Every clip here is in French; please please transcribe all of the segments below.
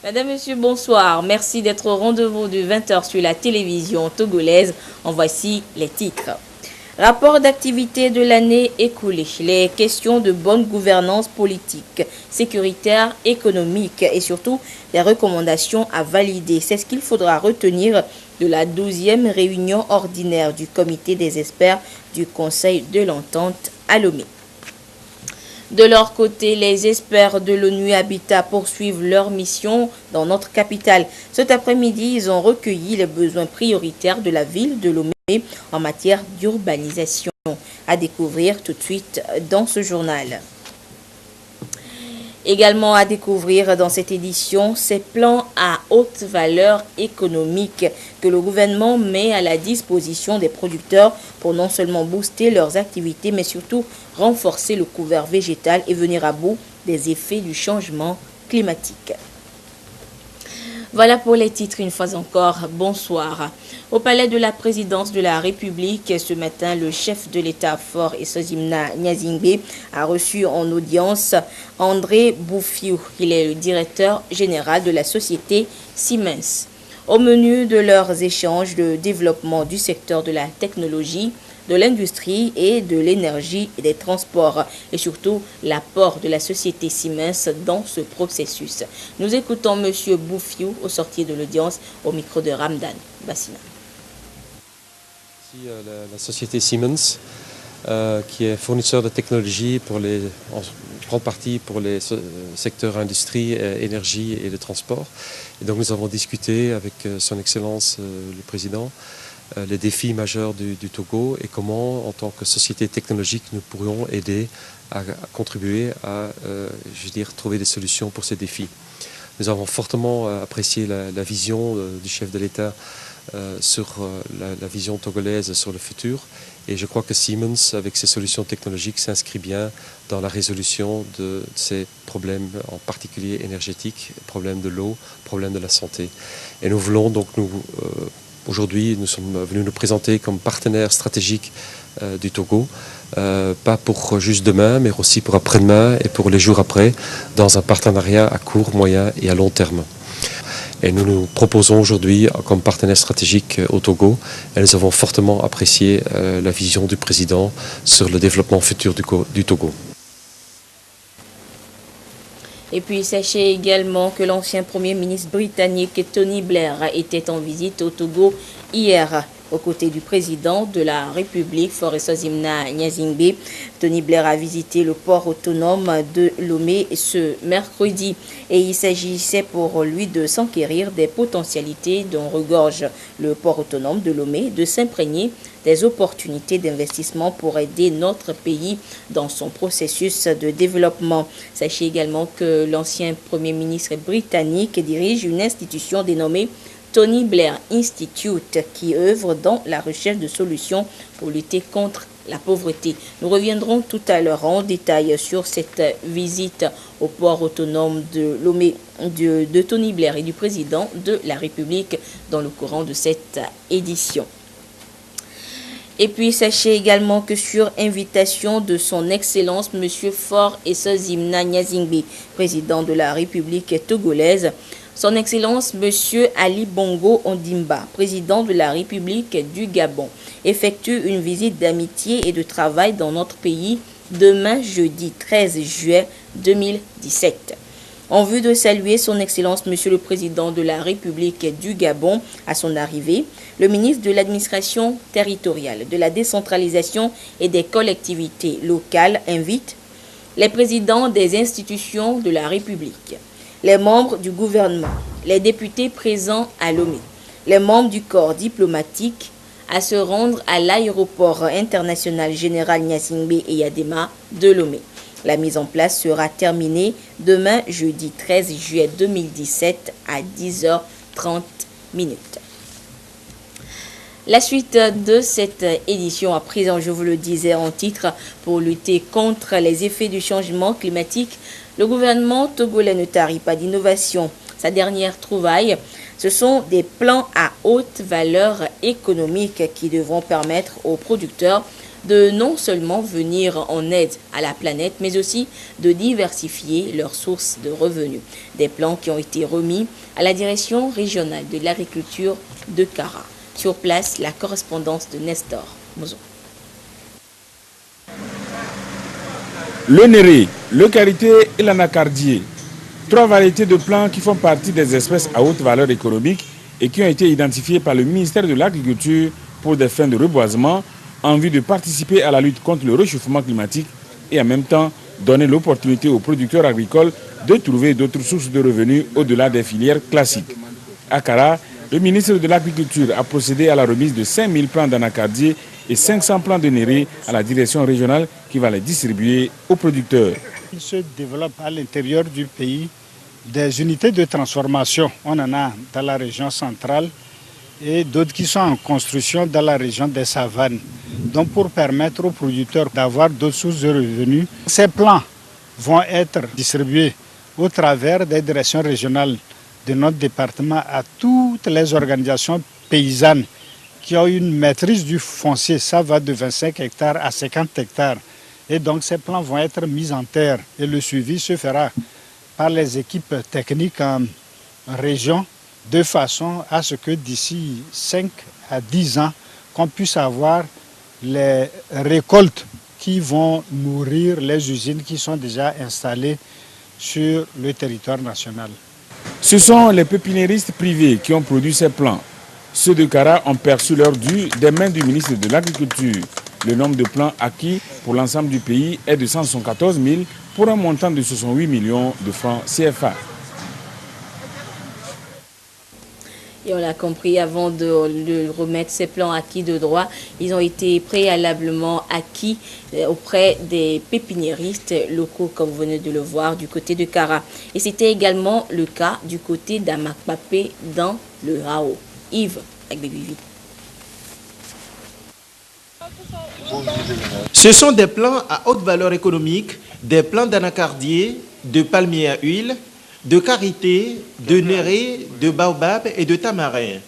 Madame, Monsieur, bonsoir. Merci d'être au rendez-vous de 20h sur la télévision togolaise. En voici les titres. Rapport d'activité de l'année écoulée. Les questions de bonne gouvernance politique, sécuritaire, économique et surtout les recommandations à valider. C'est ce qu'il faudra retenir de la 12e réunion ordinaire du comité des experts du Conseil de l'entente à Lomé. De leur côté, les experts de l'ONU Habitat poursuivent leur mission dans notre capitale. Cet après-midi, ils ont recueilli les besoins prioritaires de la ville de Lomé en matière d'urbanisation. À découvrir tout de suite dans ce journal. Également à découvrir dans cette édition, ces plans à haute valeur économique que le gouvernement met à la disposition des producteurs pour non seulement booster leurs activités, mais surtout renforcer le couvert végétal et venir à bout des effets du changement climatique. Voilà pour les titres une fois encore. Bonsoir. Au palais de la présidence de la République, ce matin, le chef de l'État Faure Essozimna Gnazingbe a reçu en audience André Bouffiou. Il est le directeur général de la société Siemens. Au menu de leurs échanges, le développement du secteur de la technologie, de l'industrie et de l'énergie et des transports et surtout l'apport de la société Siemens dans ce processus. Nous écoutons M. Bouffiou au sortir de l'audience au micro de Ramdan Bassina. La société Siemens qui est fournisseur de technologie en grande partie pour les secteurs industrie, énergie et de transport. Et donc nous avons discuté avec son Excellence le Président les défis majeurs du Togo et comment, en tant que société technologique, nous pourrions aider à contribuer à trouver des solutions pour ces défis. Nous avons fortement apprécié la vision du chef de l'État sur la vision togolaise sur le futur. Et je crois que Siemens, avec ses solutions technologiques, s'inscrit bien dans la résolution de ces problèmes, en particulier énergétiques, problèmes de l'eau, problèmes de la santé. Et nous voulons donc aujourd'hui, nous sommes venus nous présenter comme partenaire stratégique du Togo, pas pour juste demain, mais aussi pour après-demain et pour les jours après, dans un partenariat à court, moyen et à long terme. Et nous nous proposons aujourd'hui comme partenaire stratégique au Togo, et nous avons fortement apprécié la vision du président sur le développement futur du Togo. Et puis, sachez également que l'ancien Premier ministre britannique Tony Blair était en visite au Togo hier aux côtés du président de la République, Faure Essozimna Gnazingbe. Tony Blair a visité le port autonome de Lomé ce mercredi et il s'agissait pour lui de s'enquérir des potentialités dont regorge le port autonome de Lomé, de s'imprégner des opportunités d'investissement pour aider notre pays dans son processus de développement. Sachez également que l'ancien Premier ministre britannique dirige une institution dénommée Tony Blair Institute qui œuvre dans la recherche de solutions pour lutter contre la pauvreté. Nous reviendrons tout à l'heure en détail sur cette visite au port autonome de Lomé de Tony Blair et du président de la République dans le courant de cette édition. Et puis, sachez également que sur invitation de son Excellence, M. Faure Essozimna Gnazingbe, président de la République togolaise, son Excellence M. Ali Bongo Ondimba, président de la République du Gabon, effectue une visite d'amitié et de travail dans notre pays demain jeudi 13 juillet 2017. En vue de saluer son Excellence Monsieur le Président de la République du Gabon à son arrivée, le ministre de l'Administration territoriale, de la décentralisation et des collectivités locales invite les présidents des institutions de la République, les membres du gouvernement, les députés présents à Lomé, les membres du corps diplomatique à se rendre à l'aéroport international général Gnazingbe et Yadema de Lomé. La mise en place sera terminée demain, jeudi 13 juillet 2017 à 10h30. La suite de cette édition à présent, je vous le disais en titre, pour lutter contre les effets du changement climatique, le gouvernement togolais ne tarit pas d'innovation. Sa dernière trouvaille, ce sont des plans à haute valeur économique qui devront permettre aux producteurs de non seulement venir en aide à la planète, mais aussi de diversifier leurs sources de revenus. Des plans qui ont été remis à la direction régionale de l'agriculture de Kara. Sur place, la correspondance de Nestor Mozo. Le néré, le karité et l'anacardier. 3 variétés de plants qui font partie des espèces à haute valeur économique et qui ont été identifiées par le ministère de l'Agriculture pour des fins de reboisement en vue de participer à la lutte contre le réchauffement climatique et en même temps donner l'opportunité aux producteurs agricoles de trouver d'autres sources de revenus au-delà des filières classiques. À Kara, le ministre de l'Agriculture a procédé à la remise de 5000 plants d'anacardier et 500 plants de néré à la direction régionale qui va les distribuer aux producteurs. Il se développe à l'intérieur du pays des unités de transformation. On en a dans la région centrale et d'autres qui sont en construction dans la région des savanes. Donc pour permettre aux producteurs d'avoir d'autres sources de revenus, ces plants vont être distribués au travers des directions régionales de notre département à toutes les organisations paysannes qui ont une maîtrise du foncier. Ça va de 25 hectares à 50 hectares. Et donc ces plants vont être mis en terre et le suivi se fera par les équipes techniques en région de façon à ce que d'ici 5 à 10 ans, qu'on puisse avoir les récoltes qui vont nourrir les usines qui sont déjà installées sur le territoire national. Ce sont les pépiniéristes privés qui ont produit ces plants. Ceux de Kara ont perçu leur dû des mains du ministre de l'Agriculture. Le nombre de plants acquis pour l'ensemble du pays est de 174 000 pour un montant de 68 millions de francs CFA. Et on l'a compris, avant de remettre ces plans acquis de droit, ils ont été préalablement acquis auprès des pépiniéristes locaux, comme vous venez de le voir, du côté de Kara. Et c'était également le cas du côté d'Amakpapé dans le Hao. Yves, avec des vivis. Ce sont des plants à haute valeur économique, des plants d'anacardier, de palmier à huile, de karité, de néré, de baobab et de tamarin.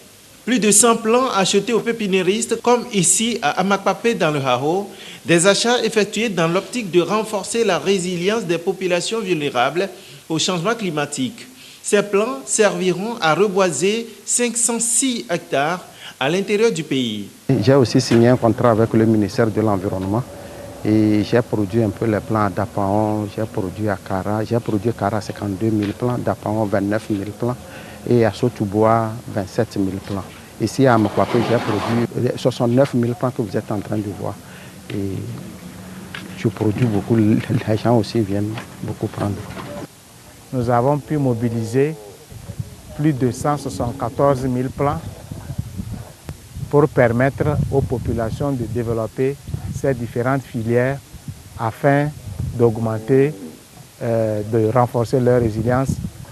Plus de 100 plants achetés aux pépiniéristes, comme ici à Amakpapé dans le Hao, des achats effectués dans l'optique de renforcer la résilience des populations vulnérables au changement climatique. Ces plants serviront à reboiser 506 hectares à l'intérieur du pays. J'ai aussi signé un contrat avec le ministère de l'Environnement et j'ai produit un peu les plants d'Apaon, j'ai produit à Kara, j'ai produit à Kara 52 000 plants, d'Apaon 29 000 plants et à Sotubois 27 000 plants. Ici à Amakpapé, j'ai produit 69 000 plants que vous êtes en train de voir. Et je produis beaucoup, les gens aussi viennent beaucoup prendre. Nous avons pu mobiliser plus de 174 000 plants pour permettre aux populations de développer ces différentes filières afin d'augmenter, de renforcer leur résilience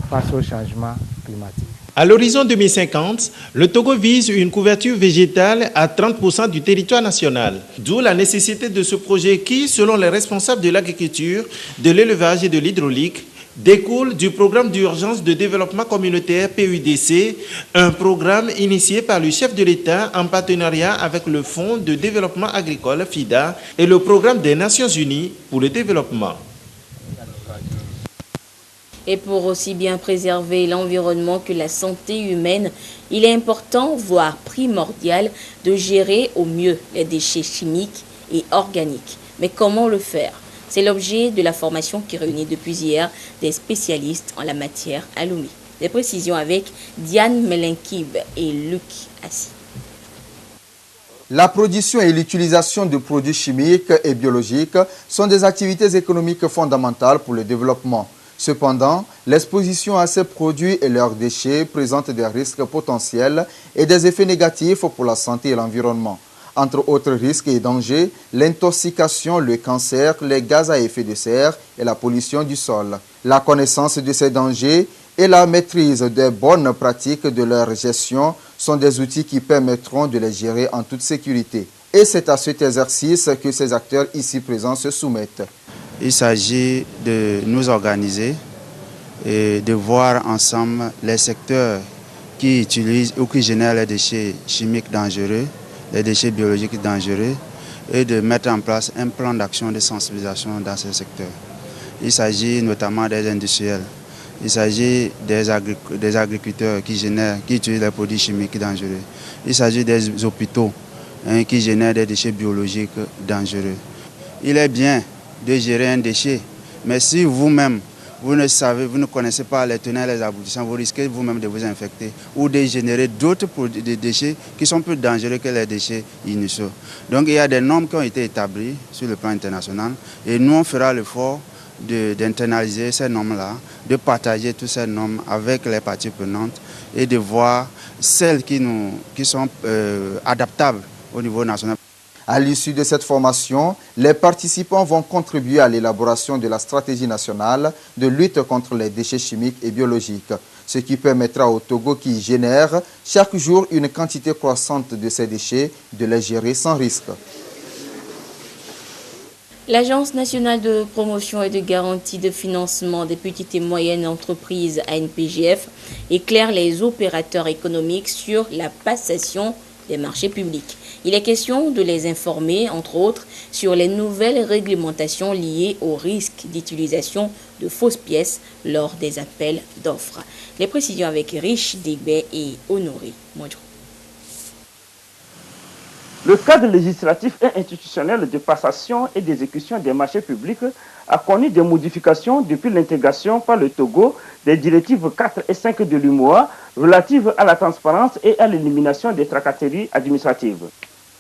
face au changement climatique. À l'horizon 2050, le Togo vise une couverture végétale à 30% du territoire national. D'où la nécessité de ce projet qui, selon les responsables de l'agriculture, de l'élevage et de l'hydraulique, découle du programme d'urgence de développement communautaire PUDC, un programme initié par le chef de l'État en partenariat avec le Fonds de développement agricole FIDA et le programme des Nations Unies pour le développement. Et pour aussi bien préserver l'environnement que la santé humaine, il est important, voire primordial, de gérer au mieux les déchets chimiques et organiques. Mais comment le faire ? C'est l'objet de la formation qui réunit depuis hier des spécialistes en la matière à Lomé. Des précisions avec Diane Melenkib et Luc Assi. La production et l'utilisation de produits chimiques et biologiques sont des activités économiques fondamentales pour le développement. Cependant, l'exposition à ces produits et leurs déchets présente des risques potentiels et des effets négatifs pour la santé et l'environnement. Entre autres risques et dangers, l'intoxication, le cancer, les gaz à effet de serre et la pollution du sol. La connaissance de ces dangers et la maîtrise des bonnes pratiques de leur gestion sont des outils qui permettront de les gérer en toute sécurité. Et c'est à cet exercice que ces acteurs ici présents se soumettent. Il s'agit de nous organiser et de voir ensemble les secteurs qui utilisent ou qui génèrent les déchets chimiques dangereux, les déchets biologiques dangereux, et de mettre en place un plan d'action de sensibilisation dans ce secteur. Il s'agit notamment des industriels, il s'agit des agriculteurs qui utilisent des produits chimiques dangereux, il s'agit des hôpitaux qui génèrent des déchets biologiques dangereux. Il est bien de gérer un déchet, mais si vous-même, vous ne connaissez pas les tenants et les aboutissants, vous risquez vous-même de vous infecter ou de générer d'autres déchets qui sont plus dangereux que les déchets initiaux. Donc il y a des normes qui ont été établies sur le plan international et nous on fera l'effort d'internaliser ces normes-là, de partager toutes ces normes avec les parties prenantes et de voir celles qui sont adaptables au niveau national. À l'issue de cette formation, les participants vont contribuer à l'élaboration de la stratégie nationale de lutte contre les déchets chimiques et biologiques, ce qui permettra au Togo qui génère chaque jour une quantité croissante de ces déchets de les gérer sans risque. L'Agence nationale de promotion et de garantie de financement des petites et moyennes entreprises ANPGF éclaire les opérateurs économiques sur la passation des marchés publics. Il est question de les informer, entre autres, sur les nouvelles réglementations liées au risque d'utilisation de fausses pièces lors des appels d'offres. Les précisions avec Rich Degbe et Honoré Modjo. Le cadre législatif et institutionnel de passation et d'exécution des marchés publics a connu des modifications depuis l'intégration par le Togo des directives 4 et 5 de l'UMOA relatives à la transparence et à l'élimination des tracasseries administratives.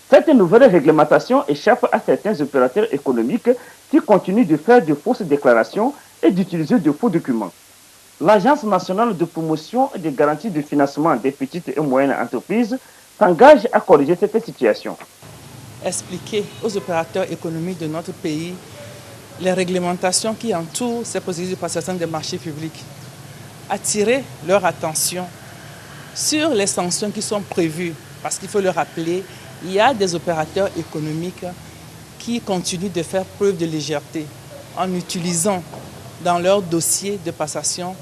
Cette nouvelle réglementation échappe à certains opérateurs économiques qui continuent de faire de fausses déclarations et d'utiliser de faux documents. L'Agence nationale de promotion et de garantie de financement des petites et moyennes entreprises s'engage à corriger cette situation. Expliquer aux opérateurs économiques de notre pays les réglementations qui entourent ces procédures de passation des marchés publics. Attirer leur attention sur les sanctions qui sont prévues, parce qu'il faut le rappeler, il y a des opérateurs économiques qui continuent de faire preuve de légèreté en utilisant dans leur dossier de passation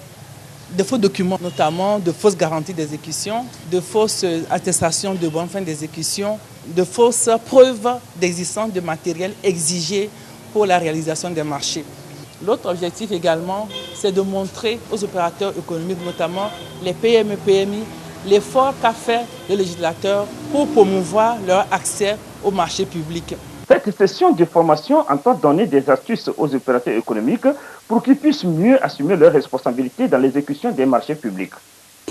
de faux documents, notamment de fausses garanties d'exécution, de fausses attestations de bonne fin d'exécution, de fausses preuves d'existence de matériel exigé pour la réalisation des marchés. L'autre objectif également, c'est de montrer aux opérateurs économiques, notamment les PME, PMI, l'effort qu'a fait le législateur pour promouvoir leur accès au marché public. Cette session de formation entend donner des astuces aux opérateurs économiques pour qu'ils puissent mieux assumer leurs responsabilités dans l'exécution des marchés publics.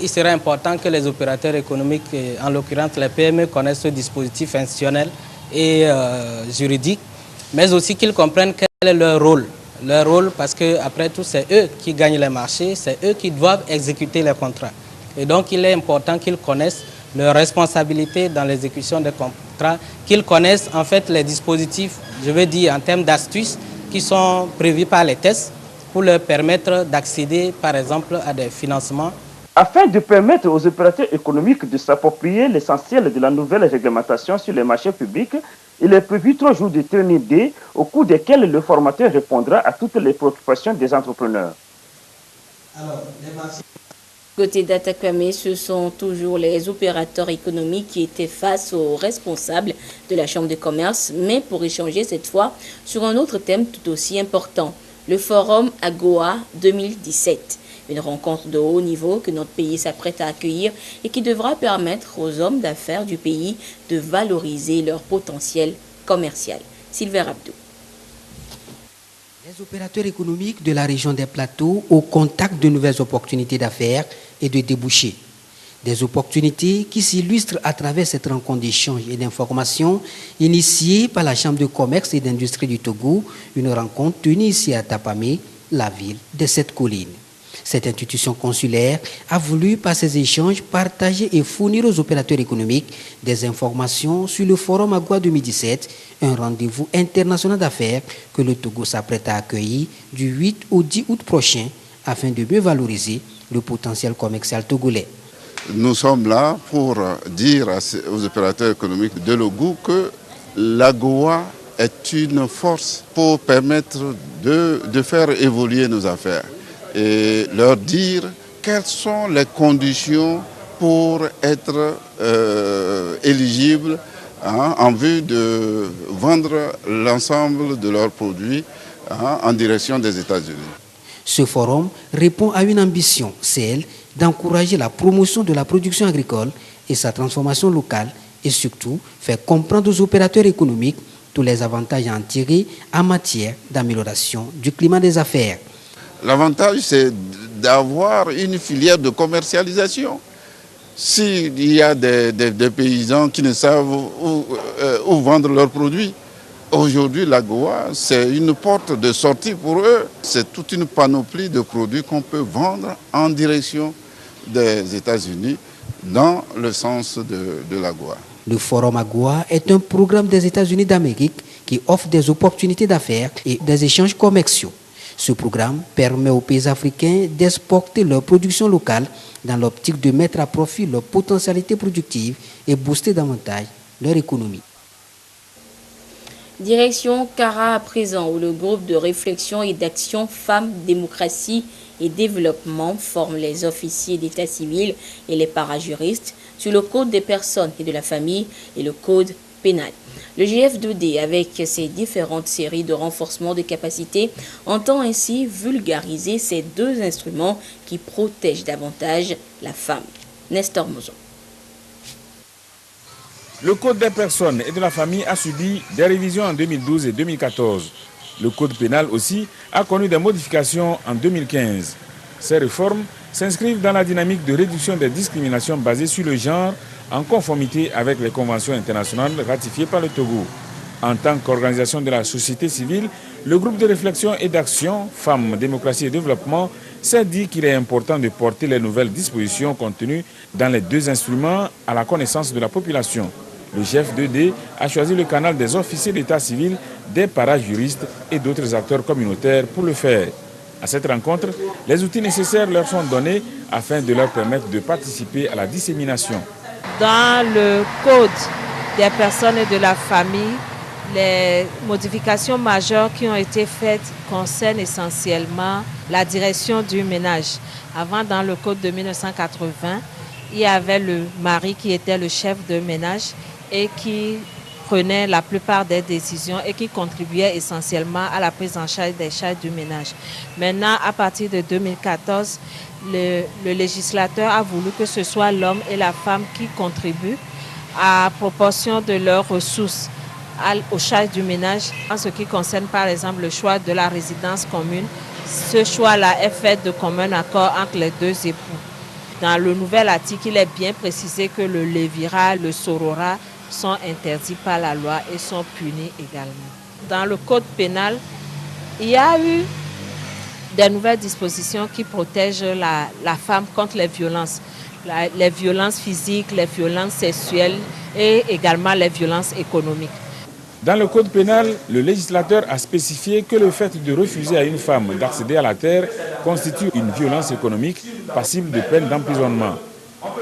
Il serait important que les opérateurs économiques, en l'occurrence les PME, connaissent ce dispositif institutionnel et juridique, mais aussi qu'ils comprennent quel est leur rôle. Leur rôle parce qu'après tout, c'est eux qui gagnent les marchés, c'est eux qui doivent exécuter les contrats. Et donc, il est important qu'ils connaissent leurs responsabilités dans l'exécution des contrats, qu'ils connaissent en fait les dispositifs, je veux dire en termes d'astuces, qui sont prévus par les tests pour leur permettre d'accéder, par exemple, à des financements. Afin de permettre aux opérateurs économiques de s'approprier l'essentiel de la nouvelle réglementation sur les marchés publics, il est prévu 3 jours de training day au cours desquels le formateur répondra à toutes les préoccupations des entrepreneurs. Côté d'Atakwame, ce sont toujours les opérateurs économiques qui étaient face aux responsables de la Chambre de commerce, mais pour échanger cette fois sur un autre thème tout aussi important, le Forum AGOA 2017. Une rencontre de haut niveau que notre pays s'apprête à accueillir et qui devra permettre aux hommes d'affaires du pays de valoriser leur potentiel commercial. Sylvain Abdou. Les opérateurs économiques de la région des plateaux au contact de nouvelles opportunités d'affaires et de débouchés. Des opportunités qui s'illustrent à travers cette rencontre d'échange et d'information initiée par la Chambre de commerce et d'industrie du Togo, une rencontre tenue ici à Tapamé, la ville des 7 collines. Cette institution consulaire a voulu, par ces échanges, partager et fournir aux opérateurs économiques des informations sur le Forum AGOA 2017, un rendez-vous international d'affaires que le Togo s'apprête à accueillir du 8 au 10 août prochain afin de mieux valoriser le potentiel commercial togolais. Nous sommes là pour dire aux opérateurs économiques de Logou que l'AGOA est une force pour permettre de faire évoluer nos affaires et leur dire quelles sont les conditions pour être éligibles en vue de vendre l'ensemble de leurs produits en direction des États-Unis. Ce forum répond à une ambition, celle d'encourager la promotion de la production agricole et sa transformation locale et surtout faire comprendre aux opérateurs économiques tous les avantages à en tirer en matière d'amélioration du climat des affaires. L'avantage, c'est d'avoir une filière de commercialisation. S'il y a des paysans qui ne savent où vendre leurs produits, aujourd'hui, l'AGOA, c'est une porte de sortie pour eux. C'est toute une panoplie de produits qu'on peut vendre en direction des États-Unis dans le sens de l'AGOA. Le Forum AGOA est un programme des États-Unis d'Amérique qui offre des opportunités d'affaires et des échanges commerciaux. Ce programme permet aux pays africains d'exporter leur production locale dans l'optique de mettre à profit leur potentialité productive et booster davantage leur économie. Direction Kara à présent, où le groupe de réflexion et d'action Femmes, Démocratie et Développement forme les officiers d'état civil et les parajuristes sur le code des personnes et de la famille et le code pénal. Le GF2D, avec ses différentes séries de renforcement de capacités, entend ainsi vulgariser ces deux instruments qui protègent davantage la femme. Nestor Mozon. Le Code des personnes et de la famille a subi des révisions en 2012 et 2014. Le Code pénal aussi a connu des modifications en 2015. Ces réformes s'inscrivent dans la dynamique de réduction des discriminations basées sur le genre en conformité avec les conventions internationales ratifiées par le Togo. En tant qu'organisation de la société civile, le groupe de réflexion et d'action Femmes, Démocratie et Développement s'est dit qu'il est important de porter les nouvelles dispositions contenues dans les deux instruments à la connaissance de la population. Le GF2D a choisi le canal des officiers d'état civil, des parajuristes et d'autres acteurs communautaires pour le faire. À cette rencontre, les outils nécessaires leur sont donnés afin de leur permettre de participer à la dissémination. Dans le code des personnes et de la famille, les modifications majeures qui ont été faites concernent essentiellement la direction du ménage. Avant, dans le code de 1980, il y avait le mari qui était le chef de ménage et qui prenait la plupart des décisions et qui contribuait essentiellement à la prise en charge des charges du ménage. Maintenant, à partir de 2014, le législateur a voulu que ce soit l'homme et la femme qui contribuent à proportion de leurs ressources aux charges du ménage. En ce qui concerne par exemple le choix de la résidence commune, ce choix-là est fait de commun accord entre les deux époux. Dans le nouvel article, il est bien précisé que le lévirat, le sororat sont interdits par la loi et sont punis également. Dans le code pénal, il y a eu des nouvelles dispositions qui protègent la femme contre les violences physiques, les violences sexuelles et également les violences économiques. Dans le code pénal, le législateur a spécifié que le fait de refuser à une femme d'accéder à la terre constitue une violence économique passible de peine d'emprisonnement.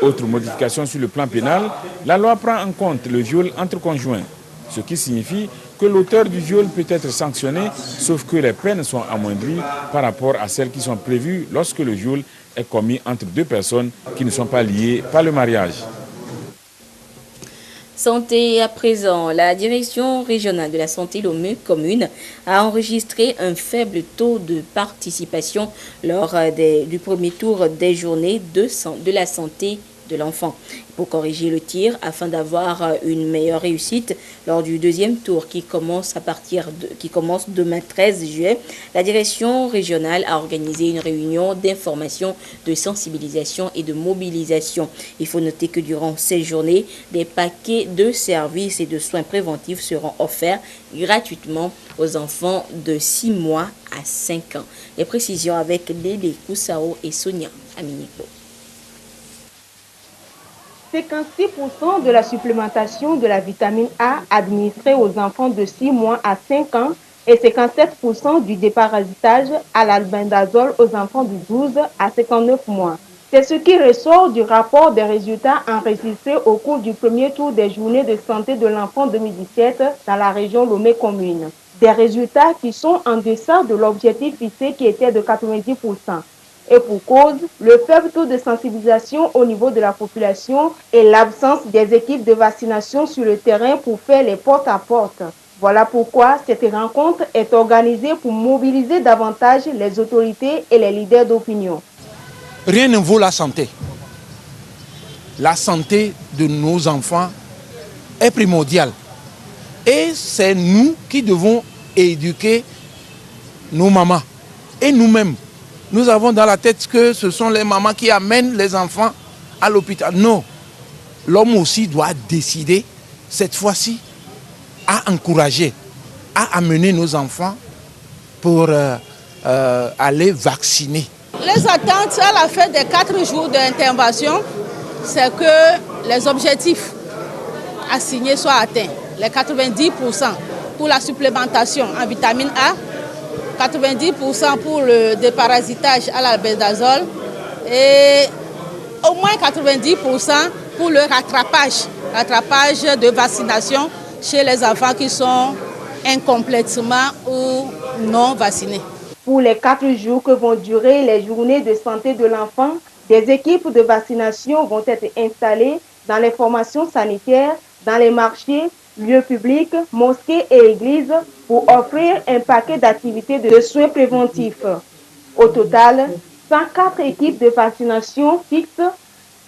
Autre modification sur le plan pénal, la loi prend en compte le viol entre conjoints, ce qui signifie que l'auteur du viol peut être sanctionné, sauf que les peines sont amoindries par rapport à celles qui sont prévues lorsque le viol est commis entre deux personnes qui ne sont pas liées par le mariage. Santé à présent, la direction régionale de la santé Lomé commune a enregistré un faible taux de participation lors du premier tour des journées de la santé de l'enfant. Pour corriger le tir, afin d'avoir une meilleure réussite lors du deuxième tour qui commence demain 13 juillet, la direction régionale a organisé une réunion d'information, de sensibilisation et de mobilisation. Il faut noter que durant ces journées, des paquets de services et de soins préventifs seront offerts gratuitement aux enfants de 6 mois à 5 ans. Les précisions avec Lélé Koussao et Sonia Aminiko. 56% de la supplémentation de la vitamine A administrée aux enfants de 6 mois à 5 ans et 57% du déparasitage à l'albendazole aux enfants de 12 à 59 mois. C'est ce qui ressort du rapport des résultats enregistrés au cours du premier tour des journées de santé de l'enfant 2017 dans la région Lomé commune. Des résultats qui sont en deçà de l'objectif fixé qui était de 90%. Et pour cause, le faible taux de sensibilisation au niveau de la population et l'absence des équipes de vaccination sur le terrain pour faire les porte-à-porte. Voilà pourquoi cette rencontre est organisée pour mobiliser davantage les autorités et les leaders d'opinion. Rien ne vaut la santé. La santé de nos enfants est primordiale. Et c'est nous qui devons éduquer nos mamans et nous-mêmes. Nous avons dans la tête que ce sont les mamans qui amènent les enfants à l'hôpital. Non, l'homme aussi doit décider, cette fois-ci, à encourager, à amener nos enfants pour aller vacciner. Les attentes à la fin des 4 jours d'intervention, c'est que les objectifs assignés soient atteints. Les 90% pour la supplémentation en vitamine A, 90% pour le déparasitage à l'albendazole et au moins 90% pour le rattrapage de vaccination chez les enfants qui sont incomplètement ou non vaccinés. Pour les 4 jours que vont durer les journées de santé de l'enfant, des équipes de vaccination vont être installées dans les formations sanitaires, dans les marchés, lieux publics, mosquées et églises pour offrir un paquet d'activités de soins préventifs. Au total, 104 équipes de vaccination fixes,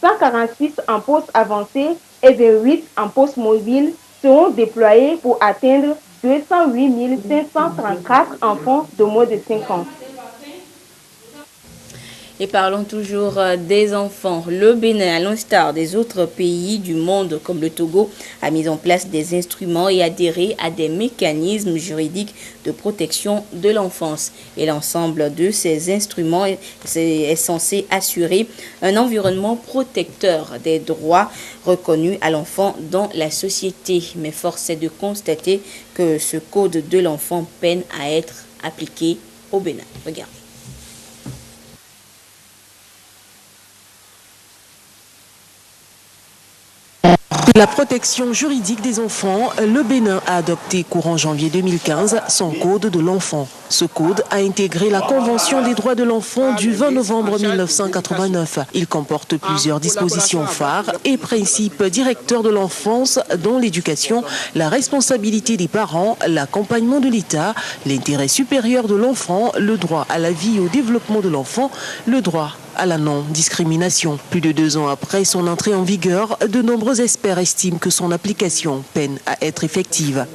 146 en poste avancé et 28 en poste mobile seront déployées pour atteindre 208 534 enfants de moins de 5 ans. Et parlons toujours des enfants. Le Bénin, à l'instar des autres pays du monde comme le Togo, a mis en place des instruments et adhéré à des mécanismes juridiques de protection de l'enfance. Et l'ensemble de ces instruments est censé assurer un environnement protecteur des droits reconnus à l'enfant dans la société. Mais force est de constater que ce code de l'enfant peine à être appliqué au Bénin. Regardez. La protection juridique des enfants, le Bénin a adopté courant janvier 2015 son code de l'enfant. Ce code a intégré la Convention des droits de l'enfant du 20 novembre 1989. Il comporte plusieurs dispositions phares et principes directeurs de l'enfance, dont l'éducation, la responsabilité des parents, l'accompagnement de l'État, l'intérêt supérieur de l'enfant, le droit à la vie et au développement de l'enfant, le droit à la non-discrimination. Plus de 2 ans après son entrée en vigueur, de nombreux experts estiment que son application peine à être effective.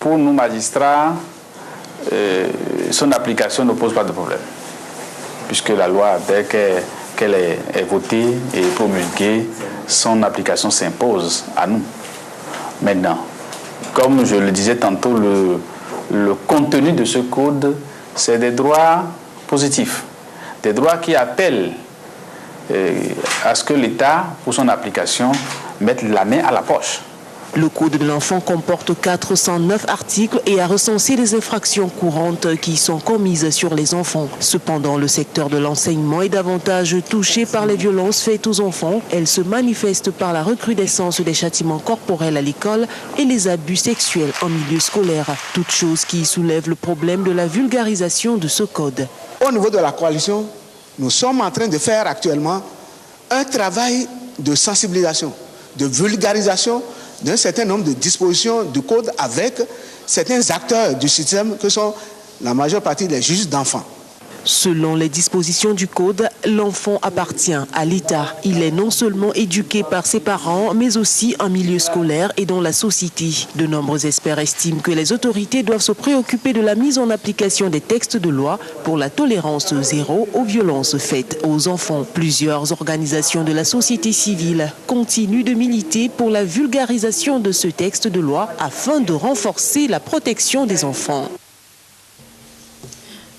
Pour nous magistrats, son application ne pose pas de problème, puisque la loi, dès qu'elle est votée et promulguée, son application s'impose à nous. Maintenant, comme je le disais tantôt, le contenu de ce code, c'est des droits positifs. Des droits qui appellent à ce que l'État, pour son application, mette la main à la poche. Le Code de l'enfant comporte 409 articles et a recensé les infractions courantes qui sont commises sur les enfants. Cependant, le secteur de l'enseignement est davantage touché par les violences faites aux enfants. Elles se manifestent par la recrudescence des châtiments corporels à l'école et les abus sexuels en milieu scolaire. Toutes choses qui soulèvent le problème de la vulgarisation de ce code. Au niveau de la coalition, nous sommes en train de faire actuellement un travail de sensibilisation, de vulgarisation d'un certain nombre de dispositions du code avec certains acteurs du système que sont la majeure partie des juges d'enfants. Selon les dispositions du code, l'enfant appartient à l'État. Il est non seulement éduqué par ses parents, mais aussi en milieu scolaire et dans la société. De nombreux experts estiment que les autorités doivent se préoccuper de la mise en application des textes de loi pour la tolérance zéro aux violences faites aux enfants. Plusieurs organisations de la société civile continuent de militer pour la vulgarisation de ce texte de loi afin de renforcer la protection des enfants.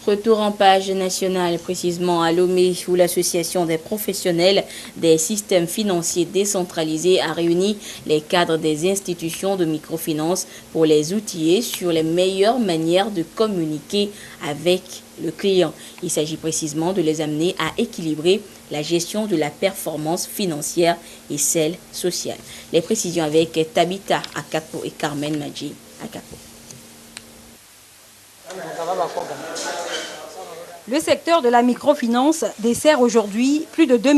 Retour en page nationale, précisément à Lomé, où l'association des professionnels des systèmes financiers décentralisés a réuni les cadres des institutions de microfinance pour les outiller sur les meilleures manières de communiquer avec le client. Il s'agit précisément de les amener à équilibrer la gestion de la performance financière et celle sociale. Les précisions avec Tabitha Akapo et Carmen Madji Akapo. Le secteur de la microfinance dessert aujourd'hui plus de 2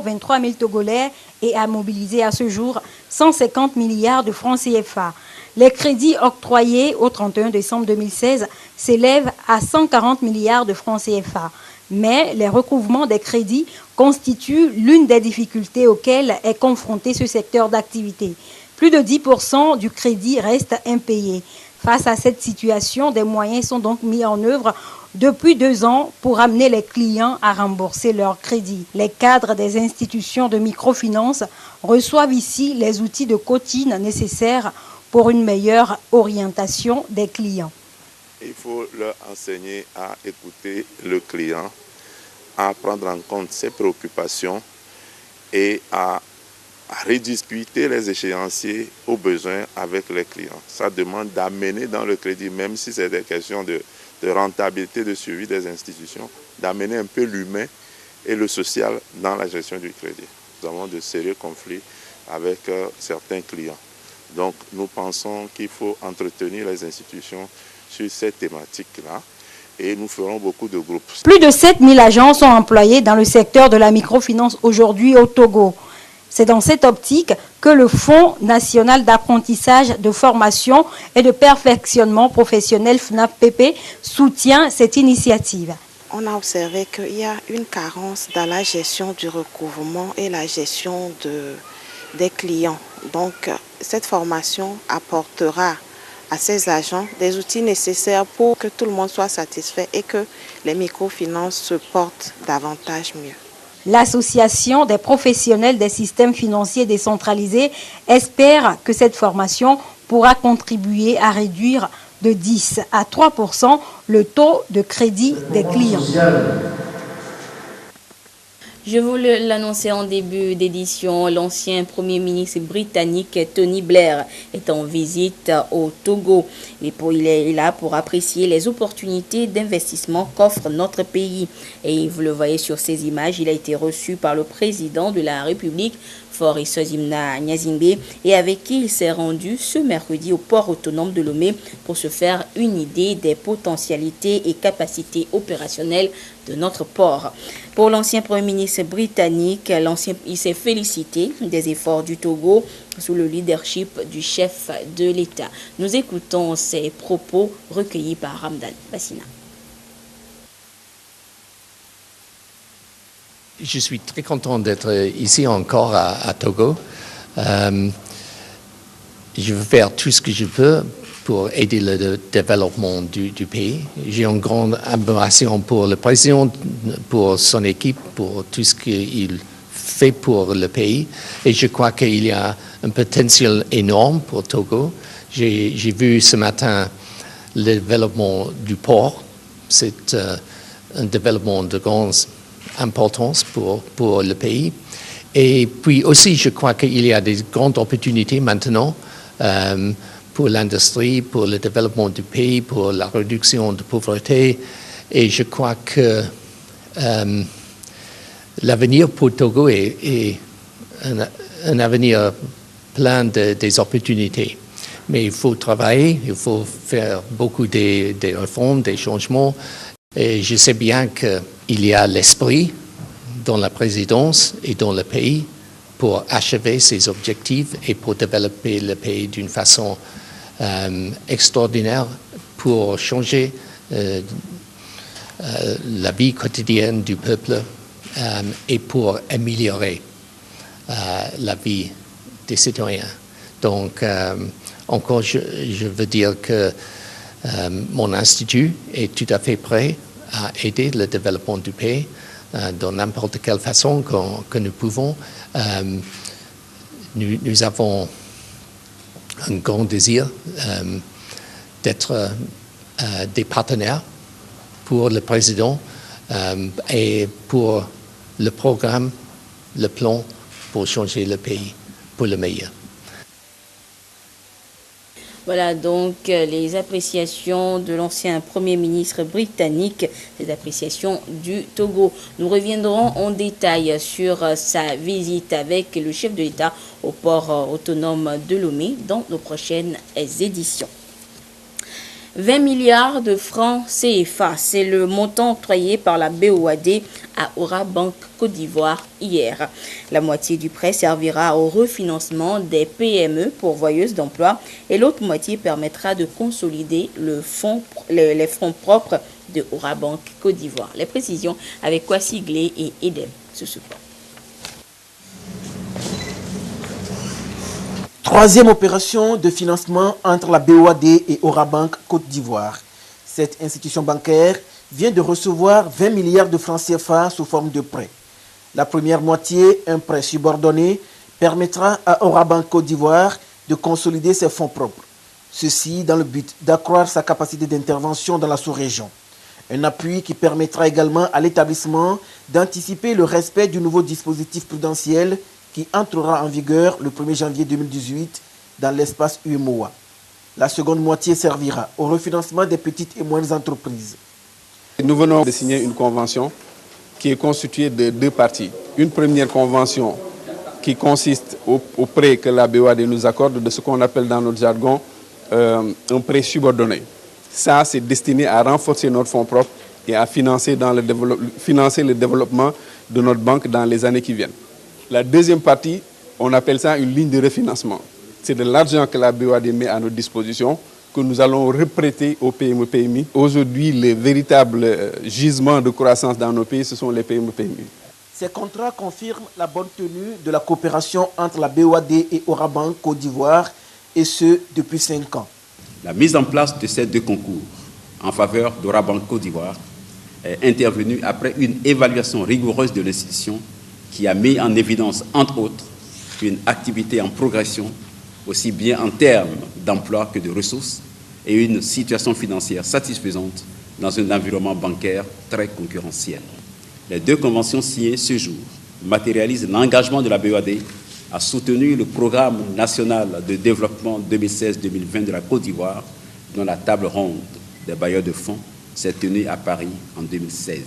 23 000 Togolais et a mobilisé à ce jour 150 milliards de francs CFA. Les crédits octroyés au 31 décembre 2016 s'élèvent à 140 milliards de francs CFA. Mais les recouvrements des crédits constituent l'une des difficultés auxquelles est confronté ce secteur d'activité. Plus de 10% du crédit reste impayé. Face à cette situation, des moyens sont donc mis en œuvre depuis 2 ans pour amener les clients à rembourser leurs crédits. Les cadres des institutions de microfinance reçoivent ici les outils de coaching nécessaires pour une meilleure orientation des clients. Il faut leur enseigner à écouter le client, à prendre en compte ses préoccupations et à rediscuter les échéanciers aux besoins avec les clients. Ça demande d'amener dans le crédit, même si c'est des questions de rentabilité, de suivi des institutions, d'amener un peu l'humain et le social dans la gestion du crédit. Nous avons de sérieux conflits avec certains clients. Donc nous pensons qu'il faut entretenir les institutions sur cette thématique-là et nous ferons beaucoup de groupes. Plus de 7 000 agents sont employés dans le secteur de la microfinance aujourd'hui au Togo. C'est dans cette optique que le Fonds national d'apprentissage, de formation et de perfectionnement professionnel FNAP-PP soutient cette initiative. On a observé qu'il y a une carence dans la gestion du recouvrement et la gestion des clients. Donc, cette formation apportera à ces agents des outils nécessaires pour que tout le monde soit satisfait et que les microfinances se portent davantage mieux. L'Association des professionnels des systèmes financiers décentralisés espère que cette formation pourra contribuer à réduire de 10 à 3% le taux de crédit des clients. Je vous l'annonçais en début d'édition, l'ancien Premier ministre britannique Tony Blair est en visite au Togo. Il est là pour apprécier les opportunités d'investissement qu'offre notre pays. Et vous le voyez sur ces images, il a été reçu par le président de la République, Faure Issozimna Gnassingbé, et avec qui il s'est rendu ce mercredi au port autonome de Lomé pour se faire une idée des potentialités et capacités opérationnelles de notre port. Pour l'ancien Premier ministre britannique, il s'est félicité des efforts du Togo sous le leadership du chef de l'État. Nous écoutons ces propos recueillis par Ramdan Bassina. Je suis très content d'être ici encore à Togo. Je veux faire tout ce que je peux pour aider le développement du pays. J'ai une grande admiration pour le président, pour son équipe, pour tout ce qu'il fait pour le pays. Et je crois qu'il y a un potentiel énorme pour Togo. J'ai vu ce matin le développement du port. C'est un développement de grande importance pour le pays. Et puis aussi, je crois qu'il y a des grandes opportunités maintenant pour l'industrie, pour le développement du pays, pour la réduction de pauvreté. Et je crois que l'avenir pour Togo est un avenir plein des opportunités. Mais il faut travailler, il faut faire beaucoup des réformes, des changements. Et je sais bien qu'il y a l'esprit dans la présidence et dans le pays pour achever ces objectifs et pour développer le pays d'une façon extraordinaire pour changer la vie quotidienne du peuple et pour améliorer la vie des citoyens. Donc, encore, je veux dire que mon institut est tout à fait prêt à aider le développement du pays dans n'importe quelle façon que nous pouvons. Nous avons un grand désir d'être des partenaires pour le président et pour le programme, le plan pour changer le pays pour le meilleur. Voilà donc les appréciations de l'ancien Premier ministre britannique, les appréciations du Togo. Nous reviendrons en détail sur sa visite avec le chef de l'État au port autonome de Lomé dans nos prochaines éditions. 20 milliards de francs CFA. C'est le montant octroyé par la BOAD à Orabank Côte d'Ivoire hier. La moitié du prêt servira au refinancement des PME pourvoyeuses d'emploi et l'autre moitié permettra de consolider les fonds propres de Orabank Côte d'Ivoire. Les précisions avec Kwasi Glé et Edem Soussoupa. Troisième opération de financement entre la BOAD et Orabank Côte d'Ivoire. Cette institution bancaire vient de recevoir 20 milliards de francs CFA sous forme de prêt. La première moitié, un prêt subordonné, permettra à Orabank Côte d'Ivoire de consolider ses fonds propres. Ceci dans le but d'accroître sa capacité d'intervention dans la sous-région. Un appui qui permettra également à l'établissement d'anticiper le respect du nouveau dispositif prudentiel qui entrera en vigueur le 1er janvier 2018 dans l'espace UEMOA. La seconde moitié servira au refinancement des petites et moyennes entreprises. Nous venons de signer une convention qui est constituée de deux parties. Une première convention qui consiste au prêt que la BOAD nous accorde, de ce qu'on appelle dans notre jargon un prêt subordonné. Ça, c'est destiné à renforcer notre fonds propre et à financer le développement de notre banque dans les années qui viennent. La deuxième partie, on appelle ça une ligne de refinancement. C'est de l'argent que la BOAD met à notre disposition, que nous allons reprêter aux PME-PMI. Aujourd'hui, les véritables gisements de croissance dans nos pays, ce sont les PME-PMI. Ces contrats confirment la bonne tenue de la coopération entre la BOAD et Orabank Côte d'Ivoire, et ce, depuis 5 ans. La mise en place de ces deux concours en faveur d'Orabank Côte d'Ivoire est intervenue après une évaluation rigoureuse de l'institution qui a mis en évidence, entre autres, une activité en progression, aussi bien en termes d'emploi que de ressources, et une situation financière satisfaisante dans un environnement bancaire très concurrentiel. Les deux conventions signées ce jour matérialisent l'engagement de la BOAD à soutenir le programme national de développement 2016-2020 de la Côte d'Ivoire, dont la table ronde des bailleurs de fonds s'est tenue à Paris en 2016.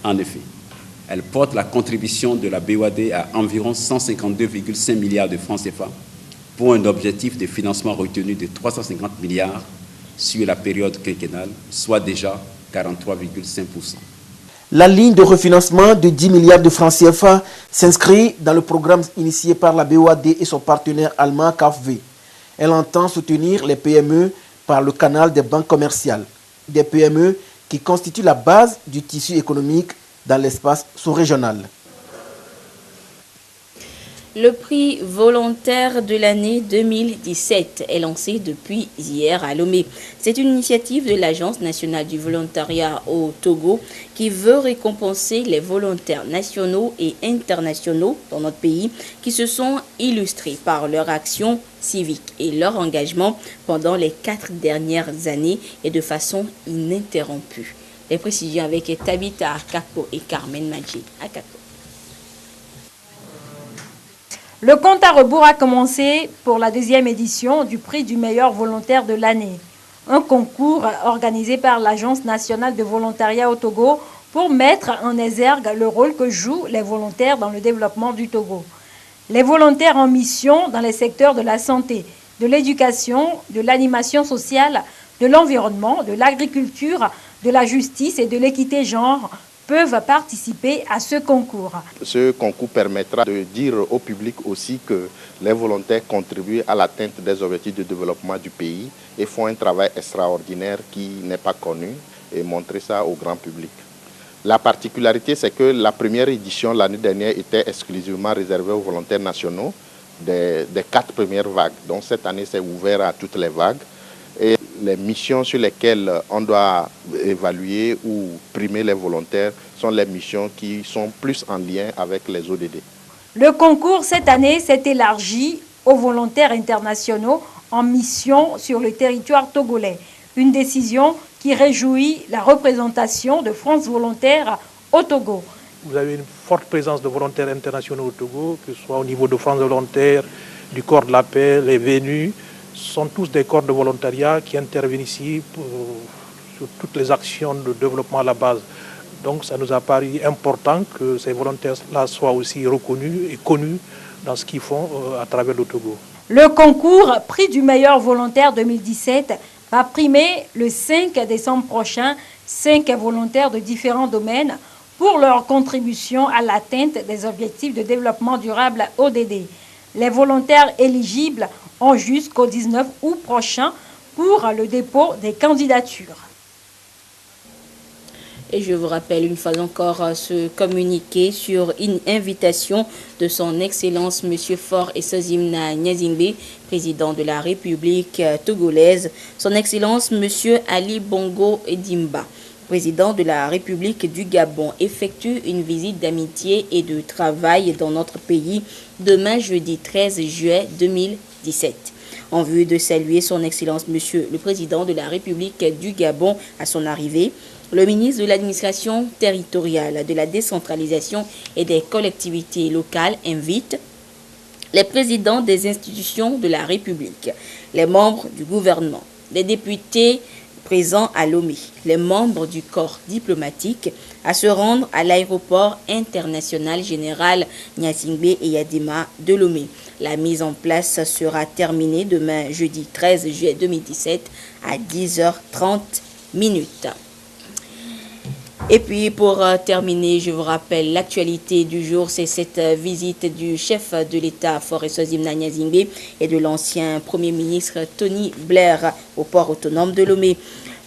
En effet, elle porte la contribution de la BOAD à environ 152,5 milliards de francs CFA pour un objectif de financement retenu de 350 milliards sur la période quinquennale, soit déjà 43,5%. La ligne de refinancement de 10 milliards de francs CFA s'inscrit dans le programme initié par la BOAD et son partenaire allemand KfW. Elle entend soutenir les PME par le canal des banques commerciales, des PME qui constituent la base du tissu économique dans l'espace sous-régional. Le prix volontaire de l'année 2017 est lancé depuis hier à Lomé. C'est une initiative de l'Agence nationale du volontariat au Togo qui veut récompenser les volontaires nationaux et internationaux dans notre pays qui se sont illustrés par leur action civique et leur engagement pendant les 4 dernières années et de façon ininterrompue. Les précisions avec Tabitha Akako et Carmen Madji Akako. Le compte à rebours a commencé pour la 2e édition du prix du meilleur volontaire de l'année. Un concours organisé par l'Agence nationale de volontariat au Togo pour mettre en exergue le rôle que jouent les volontaires dans le développement du Togo. Les volontaires en mission dans les secteurs de la santé, de l'éducation, de l'animation sociale, de l'environnement, de l'agriculture, de la justice et de l'équité genre peuvent participer à ce concours. Ce concours permettra de dire au public aussi que les volontaires contribuent à l'atteinte des objectifs de développement du pays et font un travail extraordinaire qui n'est pas connu et montrer ça au grand public. La particularité, c'est que la première édition l'année dernière était exclusivement réservée aux volontaires nationaux des 4 premières vagues. Donc cette année, c'est ouvert à toutes les vagues. Et les missions sur lesquelles on doit évaluer ou primer les volontaires sont les missions qui sont plus en lien avec les ODD. Le concours cette année s'est élargi aux volontaires internationaux en mission sur le territoire togolais. Une décision qui réjouit la représentation de France Volontaire au Togo. Vous avez une forte présence de volontaires internationaux au Togo, que ce soit au niveau de France Volontaire, du corps de la paix, les VENU. Sont tous des corps de volontariat qui interviennent ici sur toutes les actions de développement à la base. Donc ça nous a paru important que ces volontaires-là soient aussi reconnus et connus dans ce qu'ils font à travers le Togo. Le concours Prix du meilleur volontaire 2017 va primer le 5 décembre prochain 5 volontaires de différents domaines pour leur contribution à l'atteinte des objectifs de développement durable ODD. Les volontaires éligibles ont jusqu'au 19 août prochain pour le dépôt des candidatures. Et je vous rappelle une fois encore ce communiqué sur une invitation de son Excellence M. Faure Essozimna Gnazingbe, président de la République togolaise, son Excellence M. Ali Bongo Edimba, président de la République du Gabon, effectue une visite d'amitié et de travail dans notre pays demain jeudi 13 juillet 2017. En vue de saluer son Excellence Monsieur le Président de la République du Gabon à son arrivée, le ministre de l'Administration territoriale, de la décentralisation et des collectivités locales invite les présidents des institutions de la République, les membres du gouvernement, les députés présents à Lomé, les membres du corps diplomatique à se rendre à l'aéroport international général Gnazingbe et Yadima de Lomé. La mise en place sera terminée demain jeudi 13 juillet 2017 à 10h30. Et puis pour terminer, je vous rappelle l'actualité du jour, c'est cette visite du chef de l'État Faure Essozimna Gnazingbe et de l'ancien Premier ministre Tony Blair au port autonome de Lomé.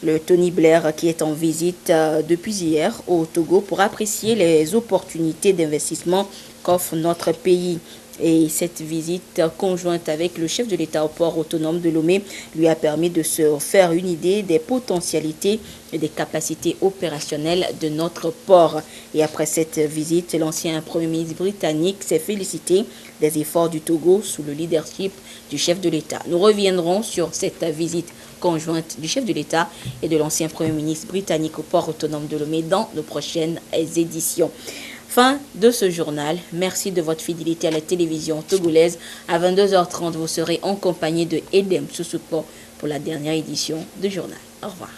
Le Tony Blair qui est en visite depuis hier au Togo pour apprécier les opportunités d'investissement qu'offre notre pays. Et cette visite conjointe avec le chef de l'État au port autonome de Lomé lui a permis de se faire une idée des potentialités et des capacités opérationnelles de notre port. Et après cette visite, l'ancien Premier ministre britannique s'est félicité des efforts du Togo sous le leadership du chef de l'État. Nous reviendrons sur cette visite conjointe du chef de l'État et de l'ancien Premier ministre britannique au port autonome de Lomé dans nos prochaines éditions. Fin de ce journal. Merci de votre fidélité à la télévision togolaise. À 22h30, vous serez en compagnie de Edem Sousoupo pour la dernière édition du journal. Au revoir.